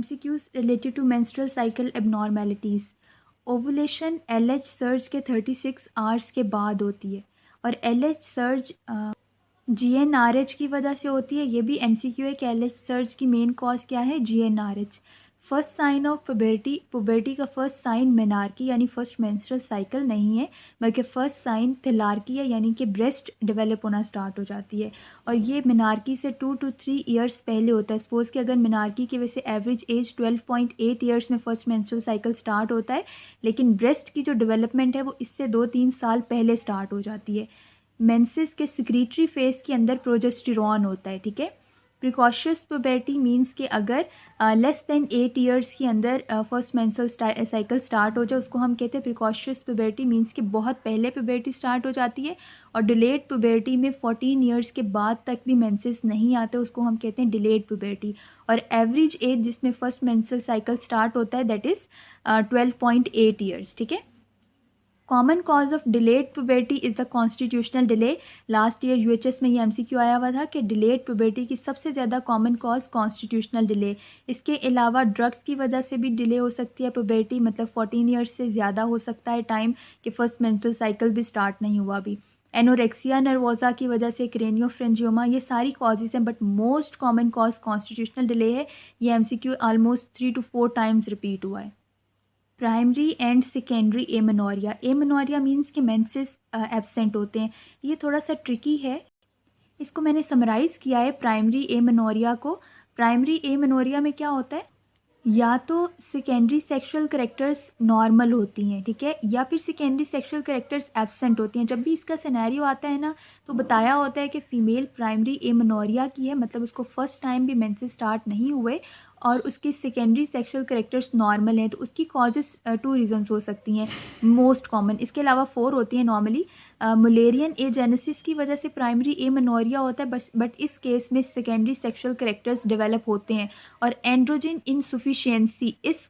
MCQs related to menstrual cycle abnormalities. Ovulation LH surge के 36 hours के बाद होती है और LH सर्ज GnRH की वजह से होती है। ये भी MCQ है कि LH सर्ज की मेन कॉज क्या है, GnRH। First sign of puberty, puberty का फर्स्ट साइन मेनार्की यानी फर्स्ट मेंस्ट्रुअल साइकिल नहीं है, बल्कि फर्स्ट साइन थिलार्की है यानी कि ब्रेस्ट डेवलप होना स्टार्ट हो जाती है। और ये मेनार्की से 2 to 3 ईयर्स पहले होता है। सपोज़ कि अगर मेनार्की की वजह से एवरेज एज 12.8 ईयर्स में फर्स्ट मेंस्ट्रुअल साइकिल स्टार्ट होता है, लेकिन ब्रेस्ट की जो डेवलपमेंट है वो इससे 2-3 साल पहले स्टार्ट हो जाती है। मेंसेस के सिक्रीटरी फेज के अंदर प्रोजेस्टेरॉन होता है, ठीक है। प्रिकॉशियस पुबर्टी मीन्स कि अगर लेस देन 8 ईयर्स के अंदर फर्स्ट मेंस्ट्रुअल साइकिल स्टार्ट हो जाए उसको हम कहते हैं प्रिकॉशियस पुबर्टी, मीन्स कि बहुत पहले पुबर्टी स्टार्ट हो जाती है। और डिलेड पुबर्टी में 14 ईयर्स के बाद तक भी मेंसेस नहीं आते, उसको हम कहते हैं डिलेड पुबर्टी। और एवरेज एज जिसमें फर्स्ट मेंस्ट्रुअल साइकिल स्टार्ट होता है दैट इज़ 12.8 ईयर्स, ठीक है। Common cause of delayed puberty is the constitutional delay. Last year UHS में ये MCQ आया हुआ था कि डिलेड पुबर्टी की सबसे ज़्यादा कॉमन कॉज कॉन्स्टिट्यूशनल डिले। इसके अलावा ड्रग्स की वजह से भी डिले हो सकती है पुबर्टी, मतलब 14 ईयर्स से ज़्यादा हो सकता है टाइम कि फर्स्ट मेंस्ट्रुअल साइकिल भी स्टार्ट नहीं हुआ अभी। एनोरेक्सिया नर्वोसा की वजह से क्रेनियोफ्रेंजियोमा, ये सारी कॉजेज़ हैं, but most common cause constitutional delay है। ये MCQ almost 3 to 4 times repeat हुआ है। Primary and secondary amenorrhea. Amenorrhea means कि मेंसेस एब्सेंट होते हैं। ये थोड़ा सा ट्रिकी है, इसको मैंने समराइज़ किया है प्राइमरी एमेनोरिया को। प्राइमरी एमेनोरिया में क्या होता है, या तो सेकेंडरी सेक्सुअल कैरेक्टर्स नॉर्मल होती हैं, ठीक है, या फिर सेकेंडरी सेक्सुअल कैरेक्टर्स एब्सेंट होती हैं। जब भी इसका सिनेरियो आता है ना तो बताया होता है कि फ़ीमेल प्राइमरी एमेनोरिया की है, मतलब उसको फर्स्ट टाइम भी मेंसेस स्टार्ट नहीं हुए और उसकी सेकेंडरी सेक्सुअल कैरेक्टर्स नॉर्मल हैं, तो उसकी कॉजेस 2 रीजंस हो सकती हैं मोस्ट कॉमन। इसके अलावा 4 होती हैं नॉर्मली। मुलेरियन एजेनेसिस की वजह से प्राइमरी एमेनोरिया होता है, बट इस केस में सेकेंडरी सेक्सुअल कैरेक्टर्स डेवलप होते हैं। और एंड्रोजन इनसफिशिएंसी, इस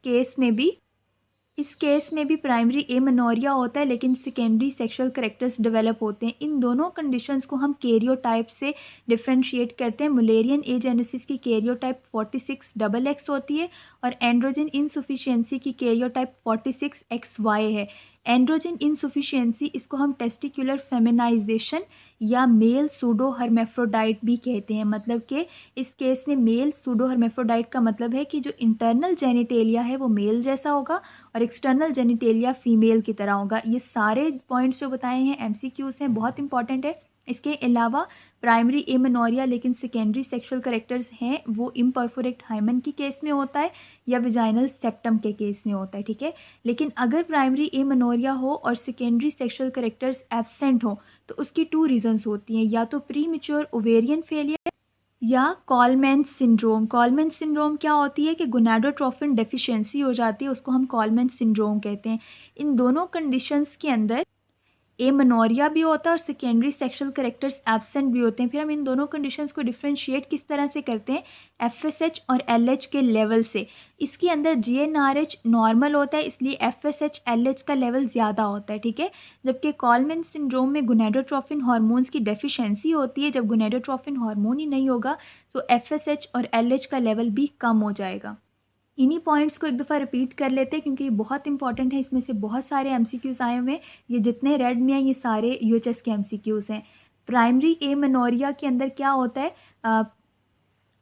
केस में भी प्राइमरी एमेनोरिया होता है, लेकिन सेकेंडरी सेक्सुअल कैरेक्टर्स डेवलप होते हैं। इन दोनों कंडीशंस को हम कैरियोटाइप से डिफरेंशिएट करते हैं। मुलेरियन एजेनेसिस की कैरियोटाइप 46XX होती है और एंड्रोजन इनसफिशिएंसी की कैरियोटाइप 46XY है। एंड्रोजन इनसफिशिएंसी, इसको हम टेस्टिकुलर फेमिनाइजेशन या मेल सूडो हर्मेफ्रोडाइट भी कहते हैं। मतलब कि इस केस में मेल सूडो हर्मेफ्रोडाइट का मतलब है कि जो इंटरनल जेनिटेलिया है वो मेल जैसा होगा और एक्सटर्नल जेनिटेलिया फीमेल की तरह होगा। ये सारे पॉइंट्स जो बताए हैं MCQs हैं, बहुत इंपॉर्टेंट है। इसके अलावा प्राइमरी एमेनोरिया लेकिन सेकेंडरी सेक्सुअल कैरेक्टर्स हैं वो इम्परफोरेट हाइमन की केस में होता है या विजाइनल सेप्टम के केस में होता है, ठीक है। लेकिन अगर प्राइमरी एमेनोरिया हो और सेकेंडरी सेक्सुअल कैरेक्टर्स एब्सेंट हो तो उसकी 2 रीजंस होती हैं, या तो प्री मैच्योर ओवेरियन फेलियर या कॉलमैन सिंड्रोम। कॉलमैन सिंड्रोम क्या होती है कि गोनाडोट्रोफिन डेफिशिएंसी हो जाती है, उसको हम कॉलमैन सिंड्रोम कहते हैं। इन दोनों कंडीशंस के अंदर एमेनोरिया भी होता है और सेकेंडरी सेक्सुअल कैरेक्टर्स एब्सेंट भी होते हैं। फिर हम इन दोनों कंडीशंस को डिफरेंशिएट किस तरह से करते हैं, FSH और LH के लेवल से। इसके अंदर GnRH नॉर्मल होता है, इसलिए FSH LH का लेवल ज़्यादा होता है, ठीक है। जबकि कॉलमैन सिंड्रोम में गोनाडोट्रोफिन हार्मोन्स की डेफिशिएंसी होती है। जब गोनाडोट्रोफिन हार्मोन ही नहीं होगा तो FSH और LH का लेवल भी कम हो जाएगा। इन्हीं पॉइंट्स को एक दफ़ा रिपीट कर लेते हैं क्योंकि ये बहुत इंपॉर्टेंट है। इसमें से बहुत सारे MCQs आए हुए हैं, ये जितने रेड में हैं ये सारे UHS के MCQs हैं। प्राइमरी एमेनोरिया के अंदर क्या होता है,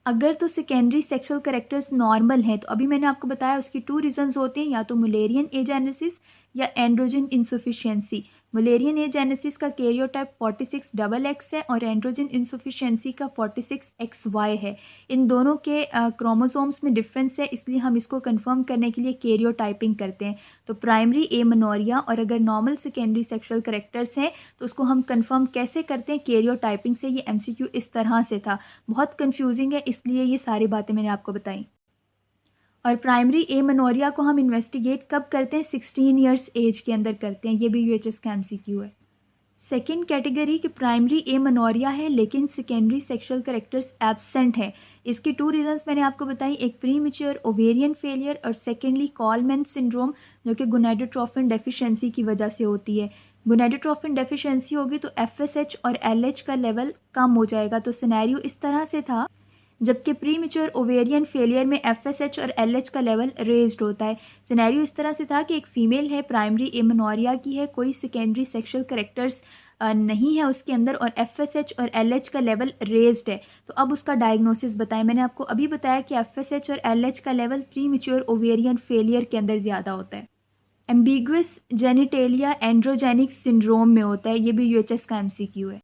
अगर तो सेकेंडरी सेक्सुअल कैरेक्टर्स नॉर्मल हैं तो अभी मैंने आपको बताया उसकी 2 रीजंस होते हैं, या तो मुलेरियन एजेनेसिस या एंड्रोजन इनसफिशिएंसी। मुलेरियन एजेनेसिस का कैरियोटाइप 46XX है और एंड्रोजन इनसफिशिएंसी का 46XY है। इन दोनों के क्रोमोसोम्स में डिफरेंस है, इसलिए हम इसको कंफर्म करने के लिए कैरियोटाइपिंग करते हैं। तो प्राइमरी एमेनोरिया, और अगर नॉर्मल सेकेंडरी सेक्सुअल कैरेक्टर्स हैं तो उसको हम कंफर्म कैसे करते हैं, कैरियोटाइपिंग से। ये MCQ इस तरह से था, बहुत कंफ्यूजिंग है, इसलिए ये सारी बातें मैंने आपको बताई। और प्राइमरी एमेनोरिया को हम इन्वेस्टिगेट कब करते हैं, 16 ईयर्स एज के अंदर करते हैं। ये भी UHS का MCQ है। सेकेंड कैटेगरी की प्राइमरी एमेनोरिया है लेकिन सेकेंडरी सेक्सुअल कैरेक्टर्स एब्सेंट है। इसकी 2 रीजंस मैंने आपको बताई, एक प्री मैच्योर ओवेरियन फेलियर और सेकेंडली कॉलमैन सिंड्रोम जो कि गोनाडोट्रोफिन डेफिशिएंसी की वजह से होती है। गोनाडोट्रोफिन डेफिशिएंसी होगी तो FSH और LH का लेवल कम हो जाएगा। तो सिनेरियो इस तरह से था जबकि प्री मेच्योर ओवेरियन फेलियर में FSH और LH का लेवल रेज्ड होता है। सिनेरियो इस तरह से था कि एक फीमेल है, प्राइमरी एमेनोरिया की है, कोई सेकेंडरी सेक्सुअल कैरेक्टर्स नहीं है उसके अंदर और FSH और LH का लेवल रेज्ड है। तो अब उसका डायग्नोसिस बताएं। मैंने आपको अभी बताया कि FSH और LH का level pre mature ovarian failure के अंदर ज़्यादा होता है। एम्बिगुअस जेनिटेलिया एंड्रोजेनिक सिंड्रोम में होता है, ये भी UHS का MCQ है।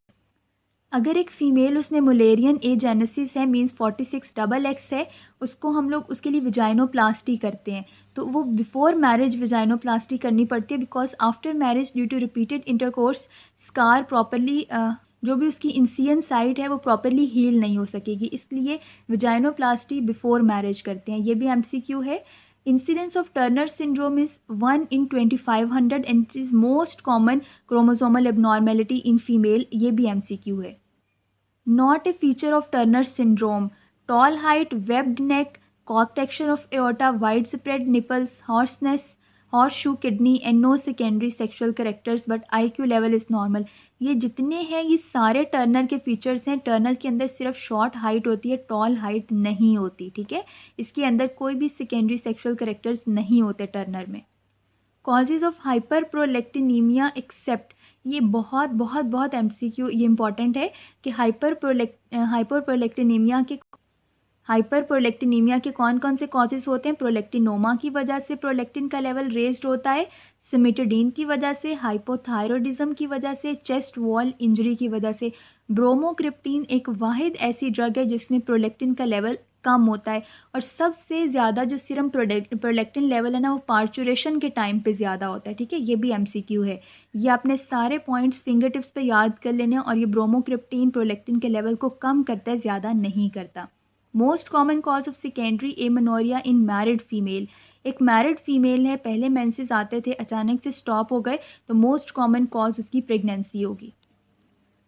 अगर एक फ़ीमेल उसमें मुलेरियन एजेनेसिस है मींस 46XX है, उसको हम लोग उसके लिए विजाइनोप्लास्टी करते हैं। तो वो बिफोर मैरिज विजाइनोप्लास्टी करनी पड़ती है because after marriage due to repeated intercourse scar properly जो भी उसकी इंसियन साइट है वो प्रॉपरली हील नहीं हो सकेगी, इसलिए विजाइनोप्लास्टी बिफोर मैरिज करते हैं। ये भी MCQ है। Incidence of Turner syndrome is 1 in 2500 and it is most common chromosomal abnormality in female, ये भी MCQ है। Not a feature of Turner syndrome: tall height, webbed neck, contraction of aorta, widespread nipples, hoarseness, horseshoe kidney and no secondary sexual characters but IQ level is normal। ये जितने हैं ये सारे Turner के features हैं। Turner के अंदर सिर्फ शॉर्ट हाइट होती है, टॉल हाइट नहीं होती, ठीक है। इसके अंदर कोई भी सेकेंडरी सेक्सुअल कैरेक्टर्स नहीं होते टर्नर में। कॉजेज ऑफ हाइपर प्रोलेक्टिनीमिया एक्सेप्ट, ये बहुत बहुत बहुत MCQ ये इंपॉर्टेंट है कि हाइपर प्रोलेक्टिनीमिया के कौन कौन से कॉजेज होते हैं। प्रोलेक्टिनोमा की वजह से प्रोलेक्टिन का लेवल रेज्ड होता है, सिमिटोडीन की वजह से, हाइपोथायरॉयडिज्म की वजह से, चेस्ट वॉल इंजरी की वजह से। ब्रोमोक्रिप्टीन एक वाहिद ऐसी ड्रग है जिसमें प्रोलेक्टिन का लेवल कम होता है और सबसे ज़्यादा जो सीरम प्रोलेक्टिन लेवल है ना वो पार्चुरेशन के टाइम पे ज़्यादा होता है, ठीक है। ये भी MCQ है। ये आपने सारे पॉइंट्स फिंगर टिप्स पे याद कर लेने और ये ब्रोमोक्रिप्टीन प्रोलेक्टिन के लेवल को कम करता है, ज़्यादा नहीं करता। Most common cause of secondary amenorrhea in married female, एक मैरिड फीमेल है, पहले मेंसेस आते थे अचानक से स्टॉप हो गए तो मोस्ट कॉमन कॉज उसकी प्रेगनेंसी होगी।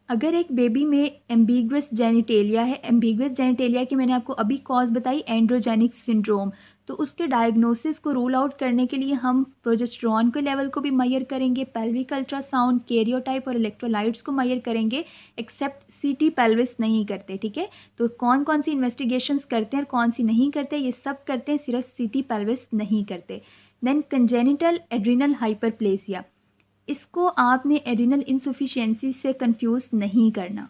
अगर एक बेबी में एम्बिगुअस जेनिटेलिया है, एम्बिगुअस जेनिटेलिया की मैंने आपको अभी कॉज बताई एंड्रोजेनिक सिंड्रोम, तो उसके डायग्नोसिस को रूल आउट करने के लिए हम प्रोजेस्टेरॉन के लेवल को भी मेजर करेंगे, पेल्विक अल्ट्रासाउंड, कैरियोटाइप और इलेक्ट्रोलाइट्स को मेजर करेंगे, एक्सेप्ट CT पेल्विस नहीं करते, ठीक है। तो कौन कौन सी इन्वेस्टिगेशंस करते हैं और कौन सी नहीं करते, ये सब करते हैं, सिर्फ CT पेल्विस नहीं करते। देन कंजेनिटल एड्रिनल हाइपरप्लेसिया, इसको आपने एड्रिनल इनसफिशिएंसी से कंफ्यूज नहीं करना।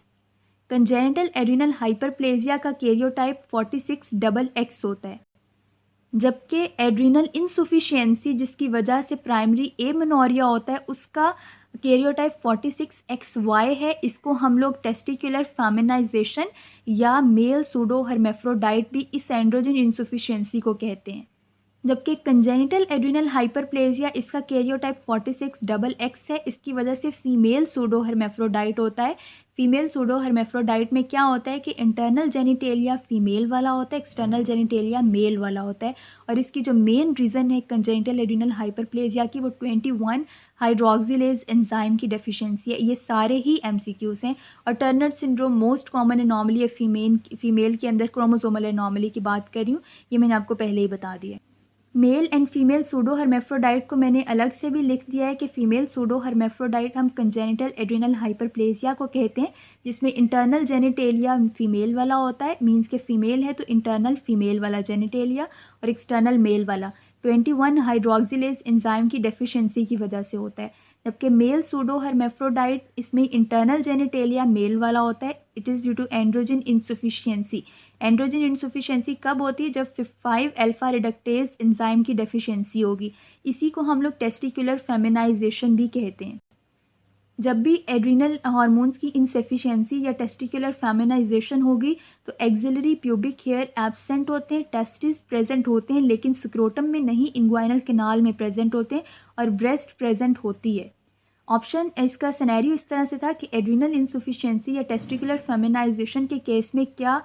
कंजेनिटल एड्रिनल हाइपरप्लेसिया का कैरियोटाइप 46XX होता है, जबकि एड्रिनल इनसफिशिएंसी जिसकी वजह से प्राइमरी एमेनोरिया होता है उसका कैरियोटाइप 46XY है। इसको हम लोग टेस्टिकुलर फेमिनाइजेशन या मेल सूडो हर्मेफ्रोडाइट भी इस एंड्रोजन इनसफिशिएंसी को कहते हैं। जबकि कंजेनिटल एड्रिनल हाइपरप्लेसिया इसका कैरियोटाइप 46XX है, इसकी वजह से फीमेल सूडो हर्मेफ्रोडाइट होता है। फीमेल सूडो हर्मेफ्रोडाइट में क्या होता है कि इंटरनल जेनिटेलिया फीमेल वाला होता है, एक्सटर्नल जेनिटेलिया मेल वाला होता है। और इसकी जो मेन रीज़न है कंजेनिटल एड्रिनल हाइपरप्लेसिया की वो 21 हाइड्रोक्सिलेज एंजाइम की डेफिशिएंसी है। ये सारे ही MCQs हैं। और Turner syndrome most common anomaly है फीमेल के अंदर, क्रोमोसोमल एनॉमली की बात कर रही हूँ, ये मैंने आपको पहले ही बता दिया। Male and female pseudo hermaphrodite को मैंने अलग से भी लिख दिया है कि फीमेल सूडो हर्मेफ्रोडाइट हम कंजेनिटल एड्रिनल हाइपरप्लेसिया को कहते हैं, जिसमें इंटरनल जेनिटेलिया फीमेल वाला होता है, मींस के फीमेल है तो इंटरनल फीमेल वाला जेनिटेलिया और एक्सटर्नल मेल वाला 21 हाइड्रोक्सिलेज एंजाइम की डेफिशिएंसी की वजह से होता है। जबकि मेल सूडो हर्मेफ्रोडाइट इसमें इंटरनल जेनिटेलिया मेल वाला होता है, it is due to androgen insufficiency. Androgen insufficiency कब होती है? जब 5 अल्फा रिडक्टेज एंजाइम की डेफिशिएंसी होगी। इसी को हम लोग टेस्टिकुलर फेमिनाइजेशन भी कहते हैं। जब भी एड्रिनल हार्मोन्स की इनसफिशिएंसी या टेस्टिकुलर फेमिनाइजेशन होगी तो एक्सिलरी प्यूबिक हेयर एब्सेंट होते हैं, टेस्टिस प्रेजेंट होते हैं लेकिन स्क्रोटम में नहीं, इंग्वाइनल कैनाल में प्रेजेंट होते हैं और ब्रेस्ट प्रेजेंट होती है। ऑप्शन इसका सिनेरियो इस तरह से था कि एड्रिनल इनसफिशिएंसी या टेस्टिकुलर फेमिनाइजेशन के केस में क्या